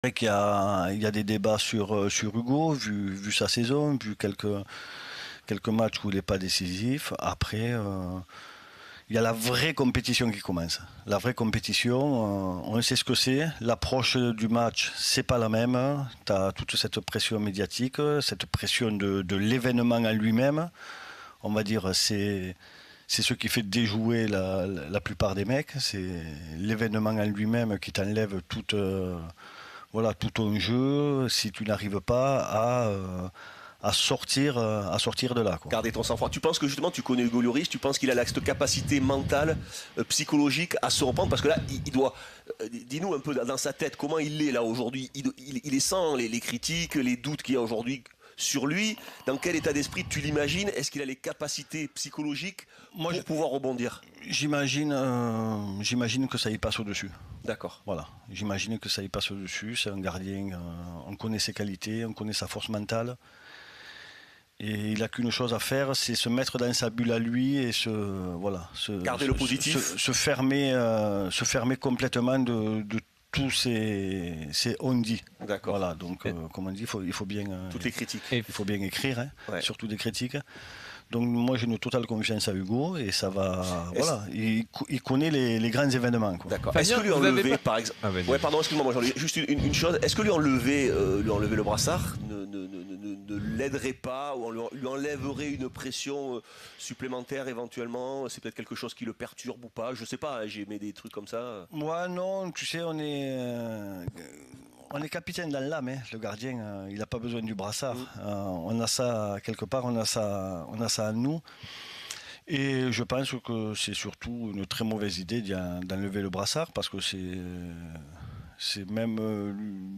C'est vrai qu'il y a des débats sur Hugo, vu sa saison, vu quelques matchs où il n'est pas décisif. Après, il y a la vraie compétition qui commence. La vraie compétition, on sait ce que c'est. L'approche du match, c'est pas la même. Tu as toute cette pression médiatique, cette pression de l'événement en lui-même. On va dire, c'est ce qui fait déjouer la plupart des mecs. C'est l'événement en lui-même qui t'enlève voilà, tout ton jeu si tu n'arrives pas à sortir de là, quoi. Garder ton sang-froid. Tu penses que justement, tu connais Hugo Lloris, tu penses qu'il a cette capacité mentale, psychologique à se reprendre parce que là, il doit. Dis-nous un peu dans sa tête comment il est là aujourd'hui. Il est sans les critiques, les doutes qu'il y a aujourd'hui sur lui. Dans quel état d'esprit tu l'imagines? Est-ce qu'il a les capacités psychologiques Moi, pour pouvoir rebondir? j'imagine que ça y passe au-dessus. D'accord. Voilà, j'imagine que ça y passe au-dessus. C'est un gardien, on connaît ses qualités, on connaît sa force mentale. Et il n'a qu'une chose à faire, c'est se mettre dans sa bulle à lui et voilà, Garder le positif. se fermer complètement de tous ces on-dit. D'accord. Voilà, donc comme on dit, Toutes les critiques. il faut bien écrire, hein, Ouais. surtout des critiques. Donc moi j'ai une totale confiance à Hugo et ça va. Voilà, il connaît les grands événements, quoi. D'accord. Est-ce Fabien, que lui vous avez enlever, pas... par exemple. Ah, vas-y. Ouais, pardon, excuse-moi, j'en ai juste une chose. Est-ce que lui enlever le brassard ne l'aiderait pas ou lui enlèverait une pression supplémentaire éventuellement? C'est peut-être quelque chose qui le perturbe ou pas? Je sais pas, j'ai mis des trucs comme ça. Moi non, tu sais, on est capitaine dans l'âme, hein. Le gardien, il n'a pas besoin du brassard. Mm. On a ça quelque part, on a ça en nous. Et je pense que c'est surtout une très mauvaise idée d'enlever le brassard parce que c'est même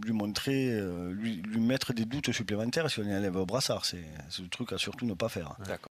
lui montrer, lui mettre des doutes supplémentaires si on y enlève le brassard. C'est le truc à surtout ne pas faire. D'accord.